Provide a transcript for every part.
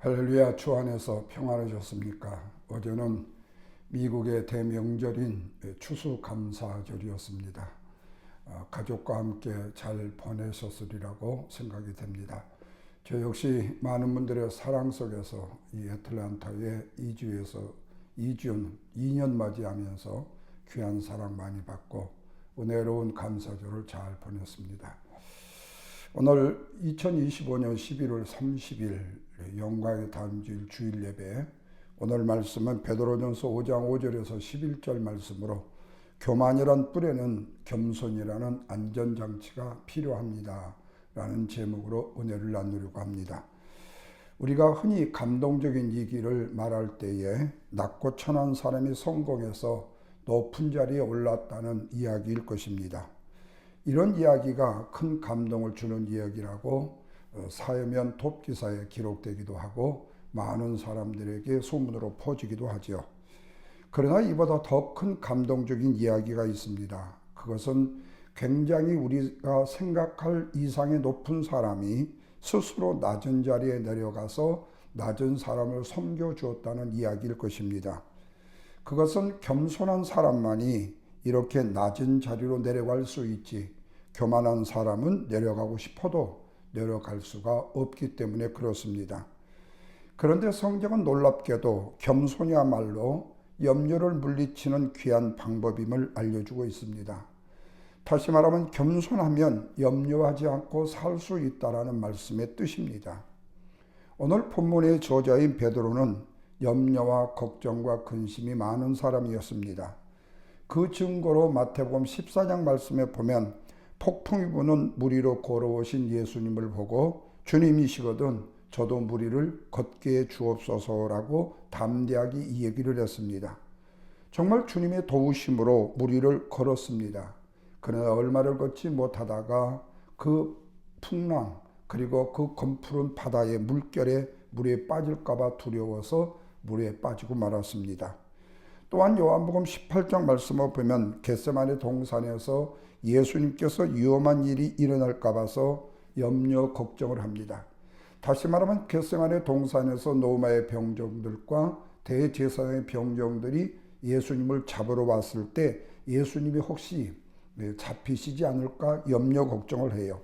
할렐루야. 주 안에서 평안하셨습니까? 어제는 미국의 대명절인 추수감사절이었습니다. 가족과 함께 잘 보내셨으리라고 생각이 됩니다. 저 역시 많은 분들의 사랑 속에서 이 애틀랜타에 이주해서 2년 맞이하면서 귀한 사랑 많이 받고 은혜로운 감사절을 잘 보냈습니다. 오늘 2025년 11월 30일 영광의 다음주일 주일 예배, 오늘 말씀은 베드로전서 5장 5절에서 11절 말씀으로 교만이란 뿔에는 겸손이라는 안전장치가 필요합니다 라는 제목으로 은혜를 나누려고 합니다. 우리가 흔히 감동적인 얘기를 말할 때에 낮고 천한 사람이 성공해서 높은 자리에 올랐다는 이야기일 것입니다. 이런 이야기가 큰 감동을 주는 이야기라고 사회면 톱기사에 기록되기도 하고 많은 사람들에게 소문으로 퍼지기도 하죠. 그러나 이보다 더 큰 감동적인 이야기가 있습니다. 그것은 굉장히 우리가 생각할 이상의 높은 사람이 스스로 낮은 자리에 내려가서 낮은 사람을 섬겨주었다는 이야기일 것입니다. 그것은 겸손한 사람만이 이렇게 낮은 자리로 내려갈 수 있지, 교만한 사람은 내려가고 싶어도 내려갈 수가 없기 때문에 그렇습니다. 그런데 성경은 놀랍게도 겸손이야말로 염려를 물리치는 귀한 방법임을 알려주고 있습니다. 다시 말하면 겸손하면 염려하지 않고 살 수 있다라는 말씀의 뜻입니다. 오늘 본문의 저자인 베드로는 염려와 걱정과 근심이 많은 사람이었습니다. 그 증거로 마태복음 14장 말씀에 보면 폭풍이 부는 물 위로 걸어오신 예수님을 보고 주님이시거든 저도 물 위를 걷게 해 주옵소서라고 담대하게 이 얘기를 했습니다. 정말 주님의 도우심으로 물 위를 걸었습니다. 그러나 얼마를 걷지 못하다가 그 풍랑 그리고 그 검푸른 바다의 물결에 물에 빠질까봐 두려워서 물에 빠지고 말았습니다. 또한 요한복음 18장 말씀을 보면 겟세마네 동산에서 예수님께서 위험한 일이 일어날까 봐서 염려 걱정을 합니다. 다시 말하면 겟세마네 동산에서 노마의 병정들과 대제사장의 병정들이 예수님을 잡으러 왔을 때 예수님이 혹시 잡히시지 않을까 염려 걱정을 해요.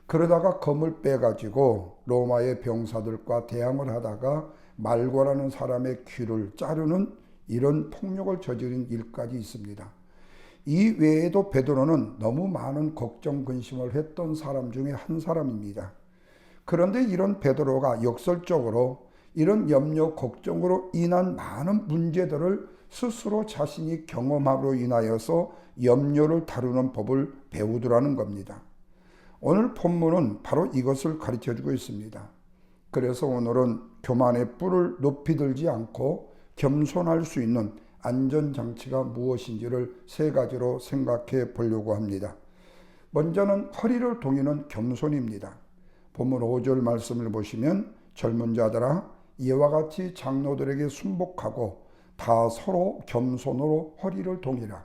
그러다가 검을 빼가지고 로마의 병사들과 대항을 하다가 말고라는 사람의 귀를 자르는 이런 폭력을 저지른 일까지 있습니다. 이 외에도 베드로는 너무 많은 걱정 근심을 했던 사람 중에 한 사람입니다. 그런데 이런 베드로가 역설적으로 이런 염려 걱정으로 인한 많은 문제들을 스스로 자신이 경험함으로 인하여서 염려를 다루는 법을 배우더라는 겁니다. 오늘 본문은 바로 이것을 가르쳐주고 있습니다. 그래서 오늘은 교만의 뿔을 높이 들지 않고 겸손할 수 있는 안전장치가 무엇인지를 세 가지로 생각해 보려고 합니다. 먼저는 허리를 동이는 겸손입니다. 본문 5절 말씀을 보시면 젊은 자들아 이와 같이 장로들에게 순복하고 다 서로 겸손으로 허리를 동이라.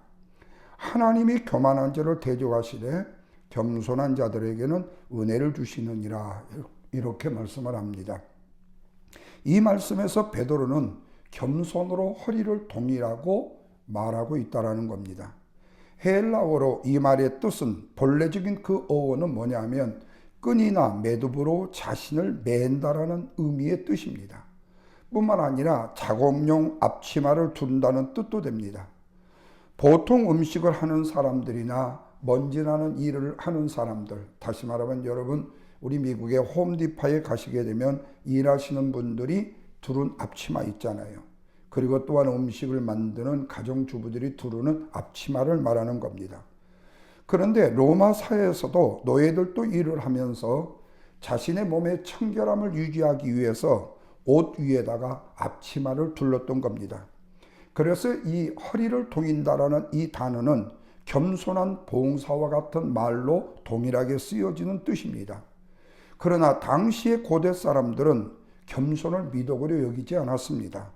하나님이 교만한 자를 대적하시되 겸손한 자들에게는 은혜를 주시느니라 이렇게 말씀을 합니다. 이 말씀에서 베드로는 겸손으로 허리를 동이라고 말하고 있다는 겁니다. 헬라어로 이 말의 뜻은 본래적인 그 어원은 뭐냐면 끈이나 매듭으로 자신을 맨다라는 의미의 뜻입니다. 뿐만 아니라 작업용 앞치마를 둔다는 뜻도 됩니다. 보통 음식을 하는 사람들이나 먼지나는 일을 하는 사람들, 다시 말하면 여러분 우리 미국의 홈디파에 가시게 되면 일하시는 분들이 두른 앞치마 있잖아요. 그리고 또한 음식을 만드는 가정주부들이 두르는 앞치마를 말하는 겁니다. 그런데 로마 사회에서도 노예들도 일을 하면서 자신의 몸의 청결함을 유지하기 위해서 옷 위에다가 앞치마를 둘렀던 겁니다. 그래서 이 허리를 동인다라는 이 단어는 겸손한 봉사와 같은 말로 동일하게 쓰여지는 뜻입니다. 그러나 당시의 고대 사람들은 겸손을 미덕으로 여기지 않았습니다.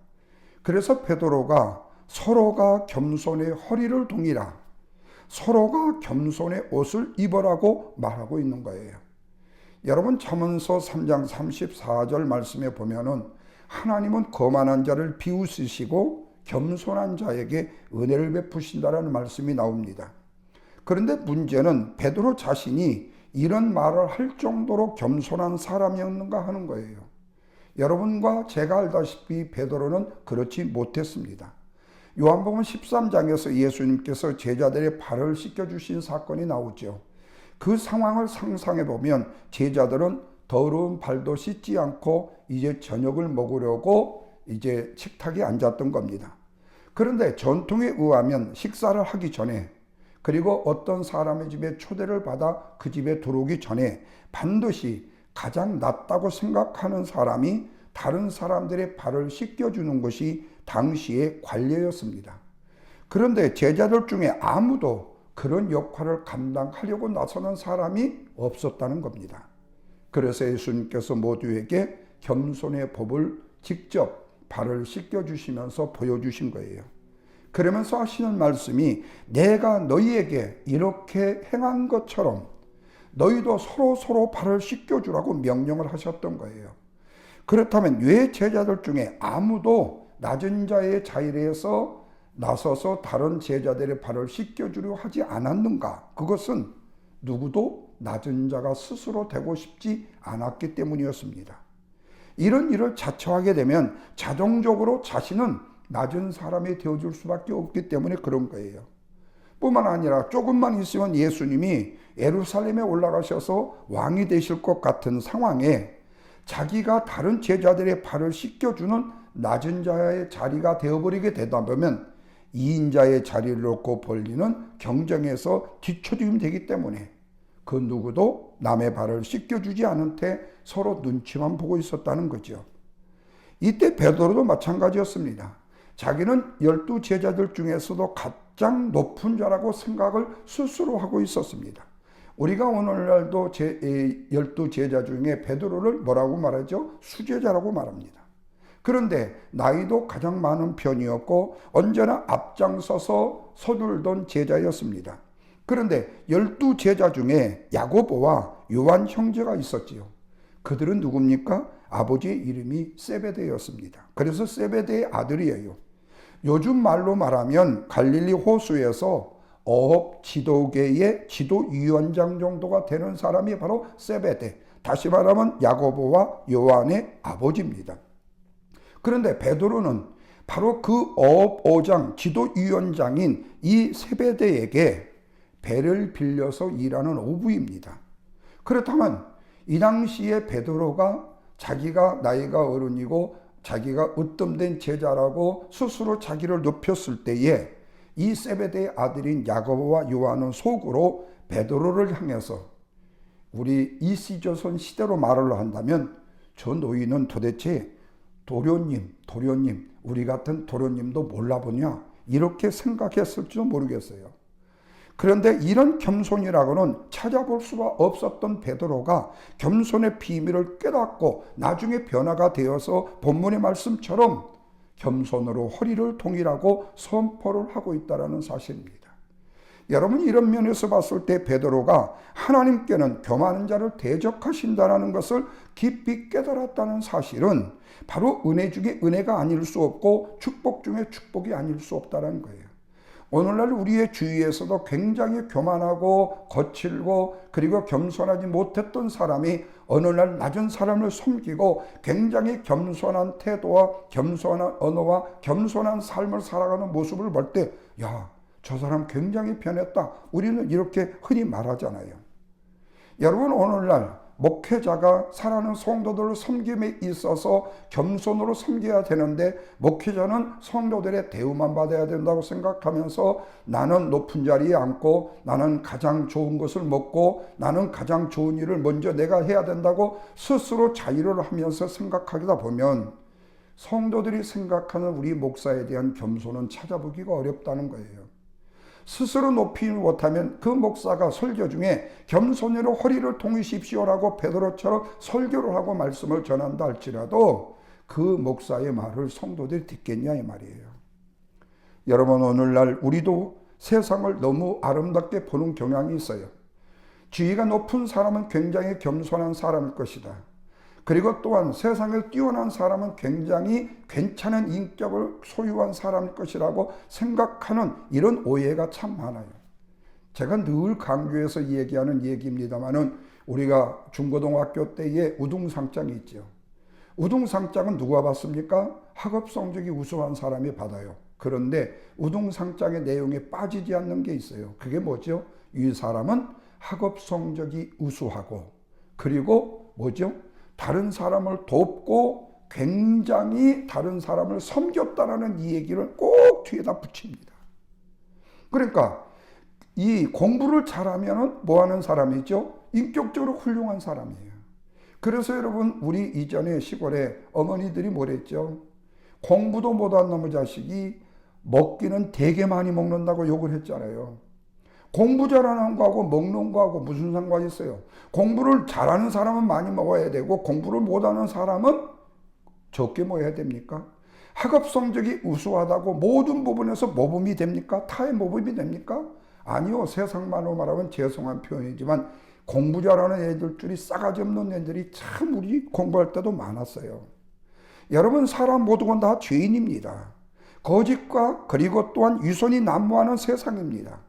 그래서 베드로가 서로가 겸손의 허리를 동이라, 서로가 겸손의 옷을 입으라고 말하고 있는 거예요. 여러분 잠언서 3장 34절 말씀에 보면은 하나님은 거만한 자를 비웃으시고 겸손한 자에게 은혜를 베푸신다라는 말씀이 나옵니다. 그런데 문제는 베드로 자신이 이런 말을 할 정도로 겸손한 사람이었는가 하는 거예요. 여러분과 제가 알다시피 베드로는 그렇지 못했습니다. 요한복음 13장에서 예수님께서 제자들의 발을 씻겨주신 사건이 나오죠. 그 상황을 상상해 보면 제자들은 더러운 발도 씻지 않고 이제 저녁을 먹으려고 이제 식탁에 앉았던 겁니다. 그런데 전통에 의하면 식사를 하기 전에, 그리고 어떤 사람의 집에 초대를 받아 그 집에 들어오기 전에 반드시 가장 낫다고 생각하는 사람이 다른 사람들의 발을 씻겨주는 것이 당시의 관례였습니다. 그런데 제자들 중에 아무도 그런 역할을 감당하려고 나서는 사람이 없었다는 겁니다. 그래서 예수님께서 모두에게 겸손의 법을 직접 발을 씻겨주시면서 보여주신 거예요. 그러면서 하시는 말씀이 내가 너희에게 이렇게 행한 것처럼 너희도 서로 발을 씻겨주라고 명령을 하셨던 거예요. 그렇다면 왜 제자들 중에 아무도 낮은 자의 자리에서 나서서 다른 제자들의 발을 씻겨주려 하지 않았는가? 그것은 누구도 낮은 자가 스스로 되고 싶지 않았기 때문이었습니다. 이런 일을 자처하게 되면 자동적으로 자신은 낮은 사람이 되어줄 수밖에 없기 때문에 그런 거예요. 뿐만 아니라 조금만 있으면 예수님이 예루살렘에 올라가셔서 왕이 되실 것 같은 상황에 자기가 다른 제자들의 발을 씻겨주는 낮은 자의 자리가 되어버리게 되다 보면 2인자의 자리를 놓고 벌리는 경쟁에서 뒤처지면 되기 때문에 그 누구도 남의 발을 씻겨주지 않은 채 서로 눈치만 보고 있었다는 거죠. 이때 베드로도 마찬가지였습니다. 자기는 12 제자들 중에서도 가장 높은 자라고 생각을 스스로 하고 있었습니다. 우리가 오늘날도 12 제자 중에 베드로를 뭐라고 말하죠? 수제자라고 말합니다. 그런데 나이도 가장 많은 편이었고 언제나 앞장서서 서둘던 제자였습니다. 그런데 12 제자 중에 야고보와 요한 형제가 있었지요. 그들은 누굽니까? 아버지의 이름이 세베대였습니다. 그래서 세베대의 아들이에요. 요즘 말로 말하면 갈릴리 호수에서 어업 지도계의 지도위원장 정도가 되는 사람이 바로 세베대, 다시 말하면 야고보와 요한의 아버지입니다. 그런데 베드로는 바로 그 어업오장 지도위원장인 이 세베대에게 배를 빌려서 일하는 어부입니다. 그렇다면 이 당시에 베드로가 자기가 나이가 어른이고 자기가 으뜸된 제자라고 스스로 자기를 높였을 때에 이 세베대의 아들인 야고보와 요한은 속으로 베드로를 향해서 우리 이시조선 시대로 말을 한다면 저 노인은 도대체 도련님, 우리 같은 도련님도 몰라보냐 이렇게 생각했을지도 모르겠어요. 그런데 이런 겸손이라고는 찾아볼 수가 없었던 베드로가 겸손의 비밀을 깨닫고 나중에 변화가 되어서 본문의 말씀처럼 겸손으로 허리를 동이라고 선포를 하고 있다는 사실입니다. 여러분 이런 면에서 봤을 때 베드로가 하나님께는 교만한 자를 대적하신다는 것을 깊이 깨달았다는 사실은 바로 은혜 중에 은혜가 아닐 수 없고 축복 중에 축복이 아닐 수 없다는 거예요. 오늘날 우리의 주위에서도 굉장히 교만하고 거칠고 그리고 겸손하지 못했던 사람이 어느 날 낮은 사람을 섬기고 굉장히 겸손한 태도와 겸손한 언어와 겸손한 삶을 살아가는 모습을 볼 때 야, 저 사람 굉장히 변했다. 우리는 이렇게 흔히 말하잖아요. 여러분 오늘날 목회자가 사랑하는 성도들을 섬김에 있어서 겸손으로 섬겨야 되는데 목회자는 성도들의 대우만 받아야 된다고 생각하면서 나는 높은 자리에 앉고 나는 가장 좋은 것을 먹고 나는 가장 좋은 일을 먼저 내가 해야 된다고 스스로 자의를 하면서 생각하다 보면 성도들이 생각하는 우리 목사에 대한 겸손은 찾아보기가 어렵다는 거예요. 스스로 높이 못하면 그 목사가 설교 중에 겸손으로 허리를 동이십시오라고 베드로처럼 설교를 하고 말씀을 전한다 할지라도 그 목사의 말을 성도들이 듣겠냐 이 말이에요. 여러분 오늘날 우리도 세상을 너무 아름답게 보는 경향이 있어요. 지위가 높은 사람은 굉장히 겸손한 사람일 것이다. 그리고 또한 세상에 뛰어난 사람은 굉장히 괜찮은 인격을 소유한 사람일 것이라고 생각하는 이런 오해가 참 많아요. 제가 늘 강조해서 얘기하는 얘기입니다만은 우리가 중고등학교 때에 우등상장이 있죠. 우등상장은 누가 받습니까? 학업 성적이 우수한 사람이 받아요. 그런데 우등상장의 내용에 빠지지 않는 게 있어요. 그게 뭐죠? 이 사람은 학업 성적이 우수하고 그리고 뭐죠? 다른 사람을 돕고 굉장히 다른 사람을 섬겼다라는 이 얘기를 꼭 뒤에다 붙입니다. 그러니까 이 공부를 잘하면 뭐 하는 사람이죠? 인격적으로 훌륭한 사람이에요. 그래서 여러분 우리 이전에 시골에 어머니들이 뭐랬죠? 공부도 못한 놈의 자식이 먹기는 되게 많이 먹는다고 욕을 했잖아요. 공부 잘하는 거하고 먹는 거하고 무슨 상관이 있어요? 공부를 잘하는 사람은 많이 먹어야 되고 공부를 못하는 사람은 적게 먹어야 됩니까? 학업 성적이 우수하다고 모든 부분에서 모범이 됩니까? 타의 모범이 됩니까? 아니요. 세상만으로 말하면 죄송한 표현이지만 공부 잘하는 애들 줄이 싸가지 없는 애들이 참 우리 공부할 때도 많았어요. 여러분 사람 모두가 다 죄인입니다. 거짓과 그리고 또한 위선이 난무하는 세상입니다.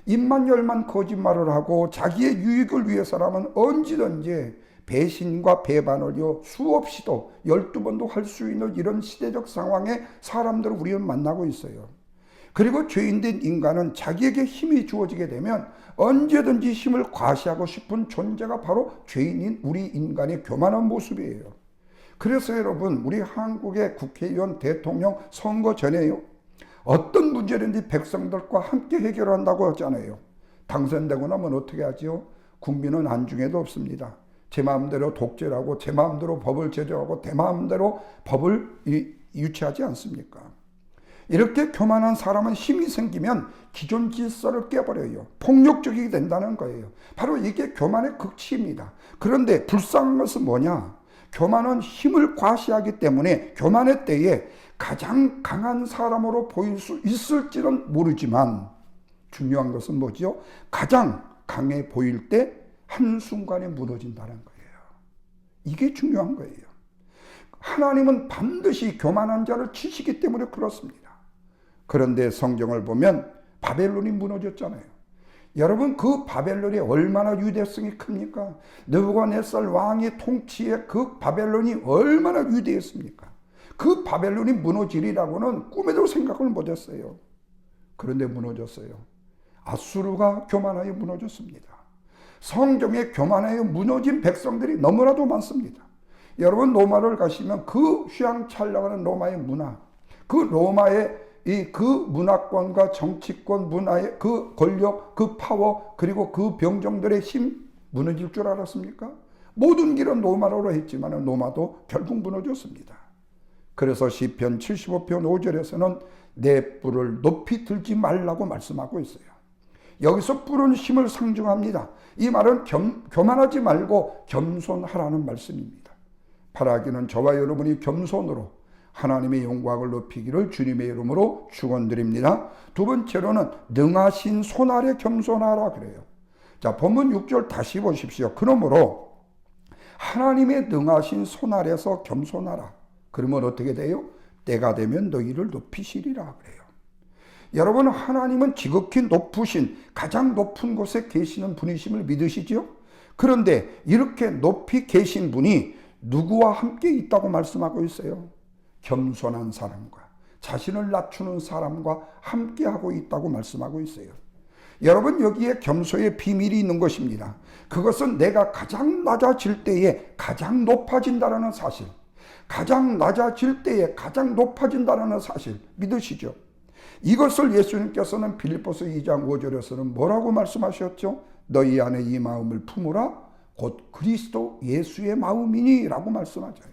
입만 열만 거짓말을 하고 자기의 유익을 위해서라면 언제든지 배신과 배반을요 수없이도 12번도 할 수 있는 이런 시대적 상황에 사람들을 우리는 만나고 있어요. 그리고 죄인된 인간은 자기에게 힘이 주어지게 되면 언제든지 힘을 과시하고 싶은 존재가 바로 죄인인 우리 인간의 교만한 모습이에요. 그래서 여러분 우리 한국의 국회의원 대통령 선거 전에요. 어떤 문제든지 백성들과 함께 해결한다고 하잖아요. 당선되고 나면 어떻게 하죠? 국민은 안중에도 없습니다. 제 마음대로 독재하고 제 마음대로 법을 제정하고 제 마음대로 법을 유치하지 않습니까? 이렇게 교만한 사람은 힘이 생기면 기존 질서를 깨버려요. 폭력적이게 된다는 거예요. 바로 이게 교만의 극치입니다. 그런데 불쌍한 것은 뭐냐? 교만은 힘을 과시하기 때문에 교만의 때에 가장 강한 사람으로 보일 수 있을지는 모르지만 중요한 것은 뭐죠? 가장 강해 보일 때 한순간에 무너진다는 거예요. 이게 중요한 거예요. 하나님은 반드시 교만한 자를 치시기 때문에 그렇습니다. 그런데 성경을 보면 바벨론이 무너졌잖아요. 여러분 그 바벨론이 얼마나 유대성이 큽니까? 느부갓네살 왕의 통치에 그 바벨론이 얼마나 위대했습니까? 그 바벨론이 무너지리라고는 꿈에도 생각을 못했어요. 그런데 무너졌어요. 아수르가 교만하여 무너졌습니다. 성경에 교만하여 무너진 백성들이 너무나도 많습니다. 여러분 로마를 가시면 그 휘황찬란한 로마의 문화, 그 로마의 그 문화권과 정치권, 문화의 그 권력, 그 파워, 그리고 그 병정들의 힘 무너질 줄 알았습니까? 모든 길은 로마로 했지만 로마도 결국 무너졌습니다. 그래서 시편 75편 5절에서는 내 뿔을 높이 들지 말라고 말씀하고 있어요. 여기서 뿔은 힘을 상징합니다. 이 말은 교만하지 말고 겸손하라는 말씀입니다. 바라기는 저와 여러분이 겸손으로 하나님의 영광을 높이기를 주님의 이름으로 축원드립니다. 두 번째로는 능하신 손 아래 겸손하라 그래요. 자, 본문 6절 다시 보십시오. 그러므로 하나님의 능하신 손 아래서 겸손하라. 그러면 어떻게 돼요? 때가 되면 너희를 높이시리라 그래요. 여러분 하나님은 지극히 높으신 가장 높은 곳에 계시는 분이심을 믿으시죠? 그런데 이렇게 높이 계신 분이 누구와 함께 있다고 말씀하고 있어요? 겸손한 사람과 자신을 낮추는 사람과 함께하고 있다고 말씀하고 있어요. 여러분 여기에 겸손의 비밀이 있는 것입니다. 그것은 내가 가장 낮아질 때에 가장 높아진다는 사실, 가장 낮아질 때에 가장 높아진다는 사실 믿으시죠? 이것을 예수님께서는 빌립보서 2장 5절에서는 뭐라고 말씀하셨죠? 너희 안에 이 마음을 품으라 곧 그리스도 예수의 마음이니 라고 말씀하죠.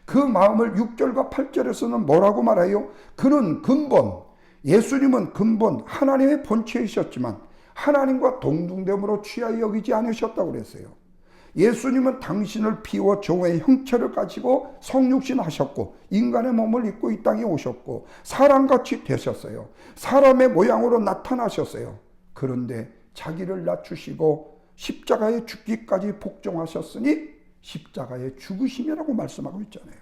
그 마음을 6절과 8절에서는 뭐라고 말해요? 그는 근본, 예수님은 근본 하나님의 본체이셨지만 하나님과 동등됨으로 취하여 여기지 않으셨다고 그랬어요. 예수님은 당신을 피와 종의 형체를 가지고 성육신 하셨고 인간의 몸을 입고 이 땅에 오셨고 사람같이 되셨어요. 사람의 모양으로 나타나셨어요. 그런데 자기를 낮추시고 십자가에 죽기까지 복종하셨으니 십자가에 죽으심이라고 말씀하고 있잖아요.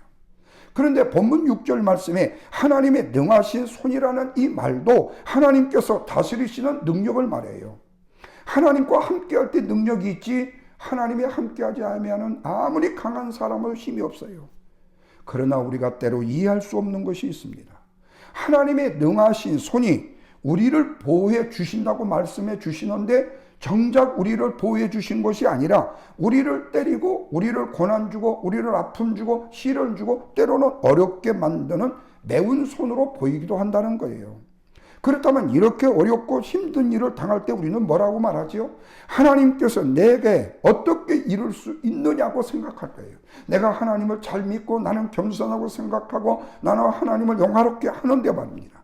그런데 본문 6절 말씀에 하나님의 능하신 손이라는 이 말도 하나님께서 다스리시는 능력을 말해요. 하나님과 함께할 때 능력이 있지 하나님이 함께하지 않으면 아무리 강한 사람은 힘이 없어요. 그러나 우리가 때로 이해할 수 없는 것이 있습니다. 하나님의 능하신 손이 우리를 보호해 주신다고 말씀해 주시는데 정작 우리를 보호해 주신 것이 아니라 우리를 때리고 우리를 고난 주고 우리를 아픔 주고 시련 주고 때로는 어렵게 만드는 매운 손으로 보이기도 한다는 거예요. 그렇다면 이렇게 어렵고 힘든 일을 당할 때 우리는 뭐라고 말하지요? 하나님께서 내게 어떻게 이룰 수 있느냐고 생각할 거예요. 내가 하나님을 잘 믿고 나는 겸손하고 생각하고 나는 하나님을 영화롭게 하는데 말입니다.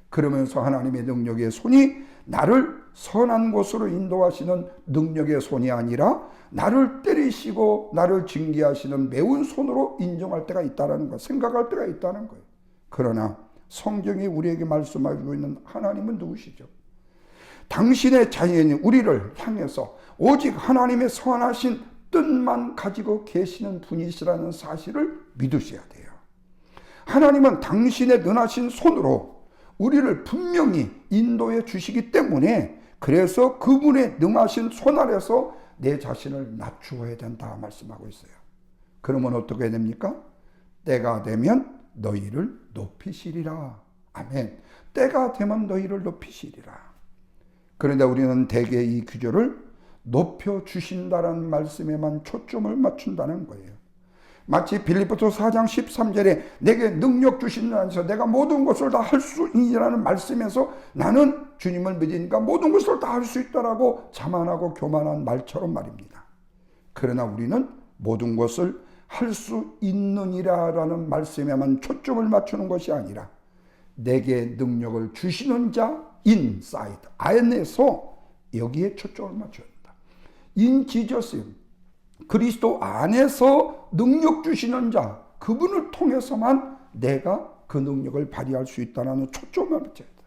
그러면서 하나님의 능력의 손이 나를 선한 곳으로 인도하시는 능력의 손이 아니라 나를 때리시고 나를 징계하시는 매운 손으로 인정할 때가 있다는 것, 생각할 때가 있다는 거예요. 그러나 성경이 우리에게 말씀하고 있는 하나님은 누구시죠? 당신의 자녀인 우리를 향해서 오직 하나님의 선하신 뜻만 가지고 계시는 분이시라는 사실을 믿으셔야 돼요. 하나님은 당신의 능하신 손으로 우리를 분명히 인도해 주시기 때문에 그래서 그분의 능하신 손 아래서 내 자신을 낮추어야 된다 말씀하고 있어요. 그러면 어떻게 됩니까? 때가 되면 너희를 높이시리라. 아멘. 때가 되면 너희를 높이시리라. 그런데 우리는 대개 이 구절을 높여주신다는 말씀에만 초점을 맞춘다는 거예요. 마치 빌립보서 4장 13절에 내게 능력 주신다면서 내가 모든 것을 다 할 수 있느라는 말씀에서 나는 주님을 믿으니까 모든 것을 다 할 수 있다라고 자만하고 교만한 말처럼 말입니다. 그러나 우리는 모든 것을 할 수 있느니라라는 말씀에만 초점을 맞추는 것이 아니라 내게 능력을 주시는 자 인사이드 안에서 여기에 초점을 맞춰야 한다. 인 지저스 그리스도 안에서 능력 주시는 자 그분을 통해서만 내가 그 능력을 발휘할 수 있다는 초점을 맞춰야 한다.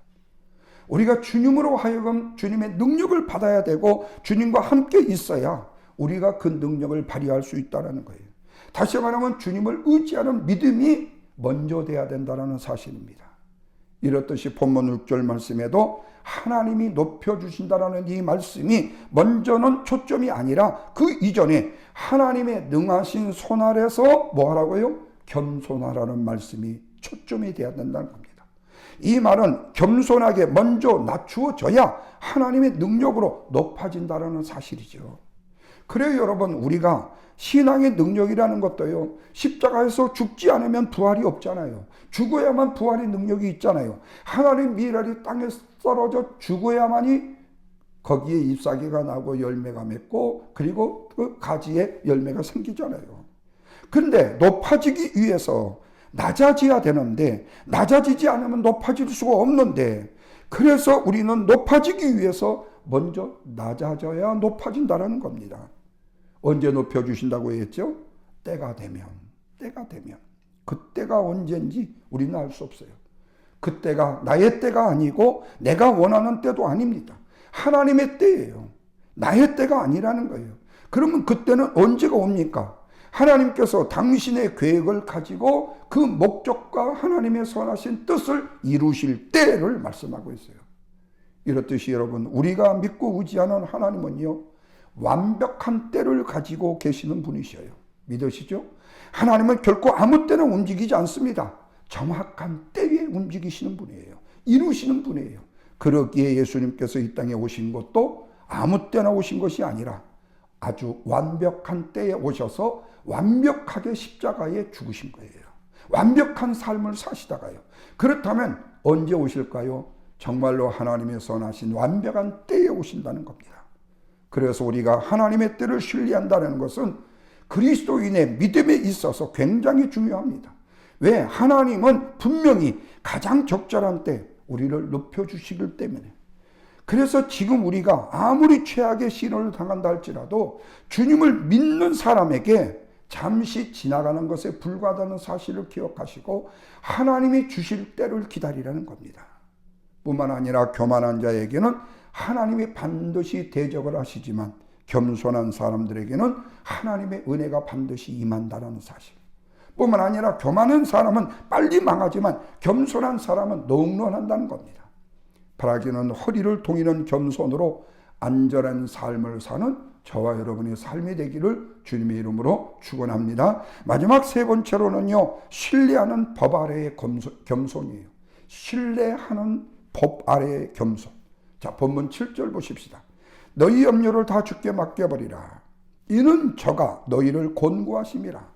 우리가 주님으로 하여금 주님의 능력을 받아야 되고 주님과 함께 있어야 우리가 그 능력을 발휘할 수 있다는 거예요. 다시 말하면 주님을 의지하는 믿음이 먼저 돼야 된다는 사실입니다. 이렇듯이 본문 6절 말씀에도 하나님이 높여주신다는 이 말씀이 먼저는 초점이 아니라 그 이전에 하나님의 능하신 손 아래서 뭐 하라고요? 겸손하라는 말씀이 초점이 돼야 된다는 겁니다. 이 말은 겸손하게 먼저 낮추어져야 하나님의 능력으로 높아진다는 사실이죠. 그래요 여러분, 우리가 신앙의 능력이라는 것도요, 십자가에서 죽지 않으면 부활이 없잖아요. 죽어야만 부활의 능력이 있잖아요. 하나님 미랄이 땅에 떨어져 죽어야만이 거기에 잎사귀가 나고 열매가 맺고 그리고 그 가지에 열매가 생기잖아요. 그런데 높아지기 위해서 낮아져야 되는데 낮아지지 않으면 높아질 수가 없는데 그래서 우리는 높아지기 위해서 먼저 낮아져야 높아진다는 겁니다. 언제 높여주신다고 했죠? 때가 되면. 그때가 언제인지 우리는 알 수 없어요. 그때가 나의 때가 아니고 내가 원하는 때도 아닙니다. 하나님의 때예요. 나의 때가 아니라는 거예요. 그러면 그때는 언제가 옵니까? 하나님께서 당신의 계획을 가지고 그 목적과 하나님의 선하신 뜻을 이루실 때를 말씀하고 있어요. 이렇듯이 여러분, 우리가 믿고 의지하는 하나님은요, 완벽한 때를 가지고 계시는 분이셔요. 믿으시죠? 하나님은 결코 아무 때나 움직이지 않습니다. 정확한 때에 움직이시는 분이에요. 이루시는 분이에요. 그러기에 예수님께서 이 땅에 오신 것도 아무 때나 오신 것이 아니라 아주 완벽한 때에 오셔서 완벽하게 십자가에 죽으신 거예요. 완벽한 삶을 사시다가요. 그렇다면 언제 오실까요? 정말로 하나님의 선하신 완벽한 때에 오신다는 겁니다. 그래서 우리가 하나님의 때를 신뢰한다는 것은 그리스도인의 믿음에 있어서 굉장히 중요합니다. 왜? 하나님은 분명히 가장 적절한 때 우리를 높여주시기 때문에. 그래서 지금 우리가 아무리 최악의 시련을 당한다 할지라도 주님을 믿는 사람에게 잠시 지나가는 것에 불과하다는 사실을 기억하시고 하나님이 주실 때를 기다리라는 겁니다. 뿐만 아니라 교만한 자에게는 하나님이 반드시 대적을 하시지만 겸손한 사람들에게는 하나님의 은혜가 반드시 임한다는 사실. 뿐만 아니라 교만한 사람은 빨리 망하지만 겸손한 사람은 영원한다는 겁니다. 바라기는 허리를 동이는 겸손으로 안전한 삶을 사는 저와 여러분의 삶이 되기를 주님의 이름으로 축원합니다. 마지막 세 번째로는요, 신뢰하는 법 아래의 겸손이에요. 신뢰하는 법 아래의 겸손. 자, 본문 7절 보십시다. 너희 염려를 다 주께 맡겨버리라. 이는 저가 너희를 권고하심이라.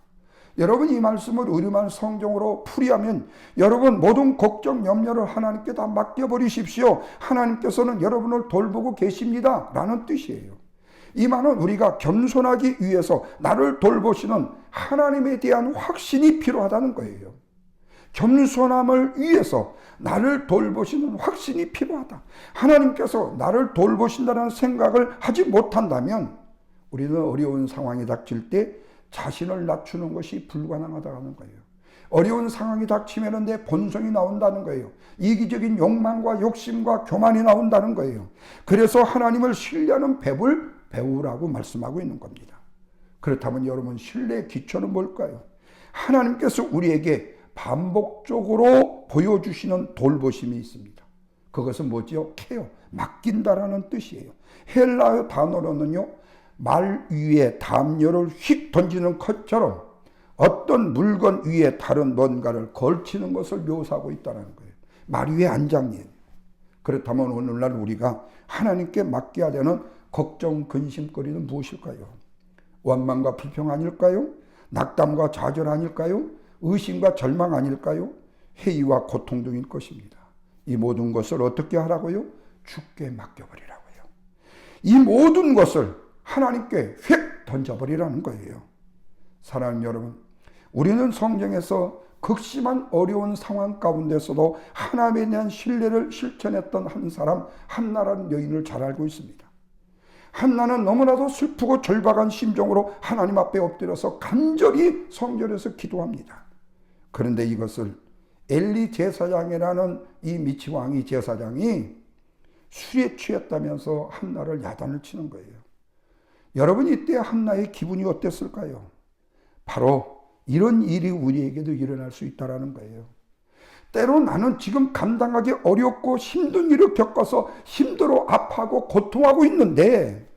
여러분, 이 말씀을 우리말 성경으로 풀이하면 여러분 모든 걱정 염려를 하나님께 다 맡겨버리십시오. 하나님께서는 여러분을 돌보고 계십니다 라는 뜻이에요. 이 말은 우리가 겸손하기 위해서 나를 돌보시는 하나님에 대한 확신이 필요하다는 거예요. 겸손함을 위해서 나를 돌보시는 확신이 필요하다. 하나님께서 나를 돌보신다는 생각을 하지 못한다면 우리는 어려운 상황이 닥칠 때 자신을 낮추는 것이 불가능하다는 거예요. 어려운 상황이 닥치면 내 본성이 나온다는 거예요. 이기적인 욕망과 욕심과 교만이 나온다는 거예요. 그래서 하나님을 신뢰하는 법을 배우라고 말씀하고 있는 겁니다. 그렇다면 여러분, 신뢰의 기초는 뭘까요? 하나님께서 우리에게 반복적으로 보여주시는 돌보심이 있습니다. 그것은 뭐죠? 케어, 맡긴다라는 뜻이에요. 헬라어 단어로는요, 말 위에 담요를 휙 던지는 것처럼 어떤 물건 위에 다른 뭔가를 걸치는 것을 묘사하고 있다는 거예요. 말 위에 안장이에요. 그렇다면 오늘날 우리가 하나님께 맡겨야 되는 걱정, 근심거리는 무엇일까요? 원망과 불평 아닐까요? 낙담과 좌절 아닐까요? 의심과 절망 아닐까요? 회의와 고통 등일 것입니다. 이 모든 것을 어떻게 하라고요? 주께 맡겨버리라고요. 이 모든 것을 하나님께 휙 던져버리라는 거예요. 사랑하는 여러분, 우리는 성경에서 극심한 어려운 상황 가운데서도 하나님에 대한 신뢰를 실천했던 한 사람, 한나라는 여인을 잘 알고 있습니다. 한나는 너무나도 슬프고 절박한 심정으로 하나님 앞에 엎드려서 간절히 성전에서 기도합니다. 그런데 이것을 엘리 제사장이라는 이 미치왕이 제사장이 술에 취했다면서 한나를 야단을 치는 거예요. 여러분, 이때 한나의 기분이 어땠을까요? 바로 이런 일이 우리에게도 일어날 수 있다는 거예요. 때로 나는 지금 감당하기 어렵고 힘든 일을 겪어서 힘들어 아파하고 고통하고 있는데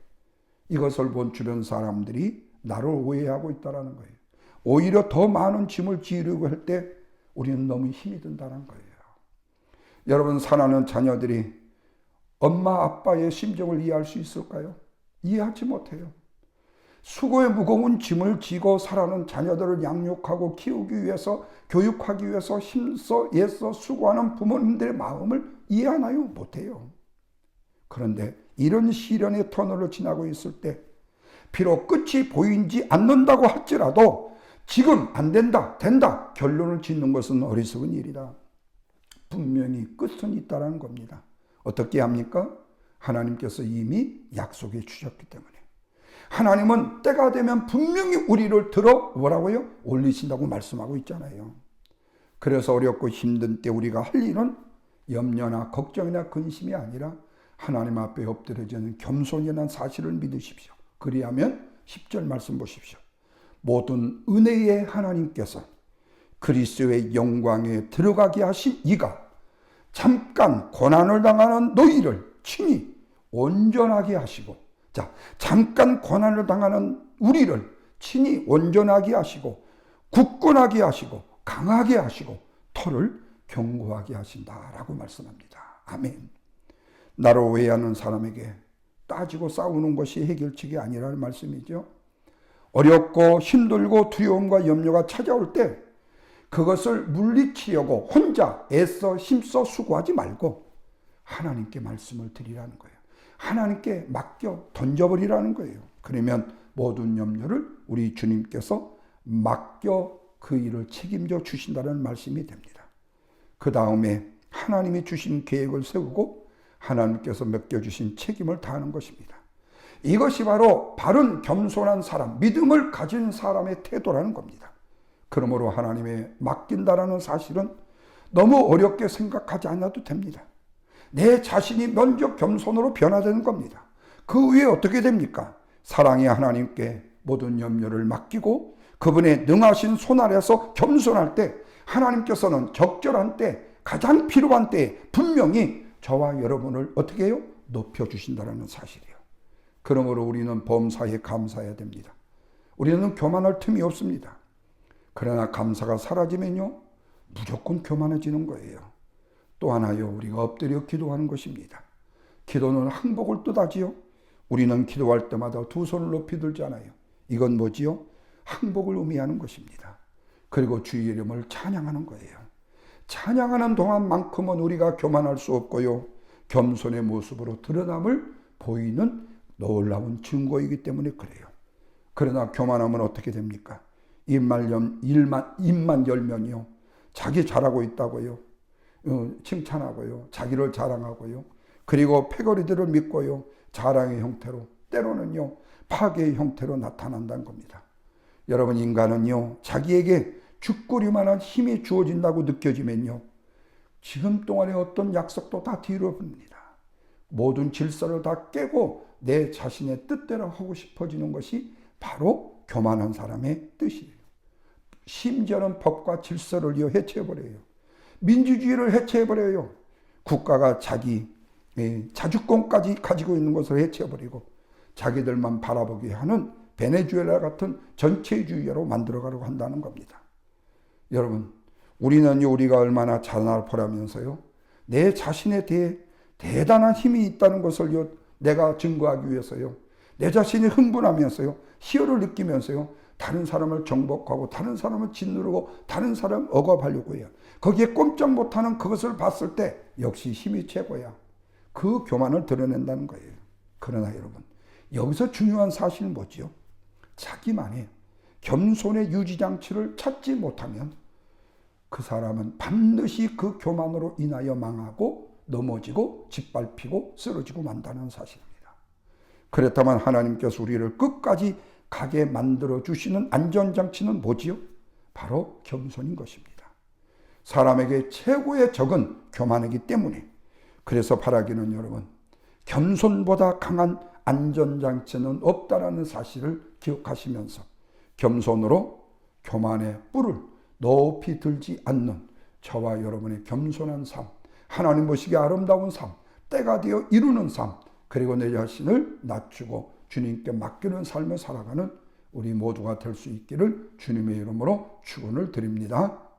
이것을 본 주변 사람들이 나를 오해하고 있다는 거예요. 오히려 더 많은 짐을 지으려고 할 때 우리는 너무 힘이 든다는 거예요. 여러분, 사랑하는 자녀들이 엄마 아빠의 심정을 이해할 수 있을까요? 이해하지 못해요. 수고의 무거운 짐을 지고 살아는 자녀들을 양육하고 키우기 위해서, 교육하기 위해서 힘써 애써 수고하는 부모님들의 마음을 이해하나요? 못해요. 그런데 이런 시련의 터널을 지나고 있을 때 비록 끝이 보이지 않는다고 할지라도 지금 안 된다, 된다 결론을 짓는 것은 어리석은 일이다. 분명히 끝은 있다는 겁니다. 어떻게 합니까? 하나님께서 이미 약속해 주셨기 때문에. 하나님은 때가 되면 분명히 우리를 들어 뭐라고요? 올리신다고 말씀하고 있잖아요. 그래서 어렵고 힘든 때 우리가 할 일은 염려나 걱정이나 근심이 아니라 하나님 앞에 엎드려지는 겸손이라는 사실을 믿으십시오. 그리하면 10절 말씀 보십시오. 모든 은혜의 하나님께서 그리스도의 영광에 들어가게 하신 이가 잠깐 고난을 당하는 너희를 친히 온전하게 하시고, 자, 잠깐 고난을 당하는 우리를 친히 온전하게 하시고 굳건하게 하시고 강하게 하시고 터를 견고하게 하신다라고 말씀합니다. 아멘. 나를 오해하는 사람에게 따지고 싸우는 것이 해결책이 아니라는 말씀이죠. 어렵고 힘들고 두려움과 염려가 찾아올 때 그것을 물리치려고 혼자 애써 힘써 수고하지 말고 하나님께 말씀을 드리라는 거예요. 하나님께 맡겨 던져버리라는 거예요. 그러면 모든 염려를 우리 주님께서 맡겨 그 일을 책임져 주신다는 말씀이 됩니다. 그 다음에 하나님이 주신 계획을 세우고 하나님께서 맡겨주신 책임을 다하는 것입니다. 이것이 바로 바른 겸손한 사람, 믿음을 가진 사람의 태도라는 겁니다. 그러므로 하나님에 맡긴다라는 사실은 너무 어렵게 생각하지 않아도 됩니다. 내 자신이 먼저 겸손으로 변화되는 겁니다. 그 후에 어떻게 됩니까? 사랑의 하나님께 모든 염려를 맡기고 그분의 능하신 손 아래서 겸손할 때 하나님께서는 적절한 때, 가장 필요한 때에 분명히 저와 여러분을 어떻게 해요? 높여주신다는 사실이에요. 그러므로 우리는 범사에 감사해야 됩니다. 우리는 교만할 틈이 없습니다. 그러나 감사가 사라지면요, 무조건 교만해지는 거예요. 또 하나요, 우리가 엎드려 기도하는 것입니다. 기도는 항복을 뜻하지요. 우리는 기도할 때마다 두 손을 높이 들잖아요. 이건 뭐지요? 항복을 의미하는 것입니다. 그리고 주의 이름을 찬양하는 거예요. 찬양하는 동안만큼은 우리가 교만할 수 없고요, 겸손의 모습으로 드러남을 보이는 놀라운 증거이기 때문에 그래요. 그러나 교만하면 어떻게 됩니까? 입만 열면요, 자기 잘하고 있다고요, 칭찬하고요, 자기를 자랑하고요, 그리고 패거리들을 믿고요, 자랑의 형태로, 때로는요 파괴의 형태로 나타난다는 겁니다. 여러분, 인간은요 자기에게 죽거리만한 힘이 주어진다고 느껴지면요 지금 동안의 어떤 약속도 다 뒤로 봅니다. 모든 질서를 다 깨고 내 자신의 뜻대로 하고 싶어지는 것이 바로 교만한 사람의 뜻이에요. 심지어는 법과 질서를 해체해버려요. 민주주의를 해체해버려요. 국가가 자기 자주권까지 가지고 있는 것을 해체해버리고 자기들만 바라보게 하는 베네수엘라 같은 전체주의로 만들어가려고 한다는 겁니다. 여러분, 우리가 얼마나 자나포라면서요, 내 자신에 대해 대단한 힘이 있다는 것을 내가 증거하기 위해서요, 내 자신이 흥분하면서요, 희열을 느끼면서요, 다른 사람을 정복하고 다른 사람을 짓누르고 다른 사람 억압하려고 해요. 거기에 꼼짝 못하는 그것을 봤을 때 역시 힘이 최고야. 그 교만을 드러낸다는 거예요. 그러나 여러분, 여기서 중요한 사실은 뭐지요? 자기만의 겸손의 유지장치를 찾지 못하면 그 사람은 반드시 그 교만으로 인하여 망하고 넘어지고 짓밟히고 쓰러지고 만다는 사실입니다. 그렇다면 하나님께서 우리를 끝까지 가게 만들어 주시는 안전장치는 뭐지요? 바로 겸손인 것입니다. 사람에게 최고의 적은 교만이기 때문에, 그래서 바라기는 여러분, 겸손보다 강한 안전장치는 없다라는 사실을 기억하시면서 겸손으로 교만의 뿔을 높이 들지 않는 저와 여러분의 겸손한 삶, 하나님 보시기에 아름다운 삶, 때가 되어 이루는 삶, 그리고 내 자신을 낮추고 주님께 맡기는 삶을 살아가는 우리 모두가 될 수 있기를 주님의 이름으로 축원을 드립니다.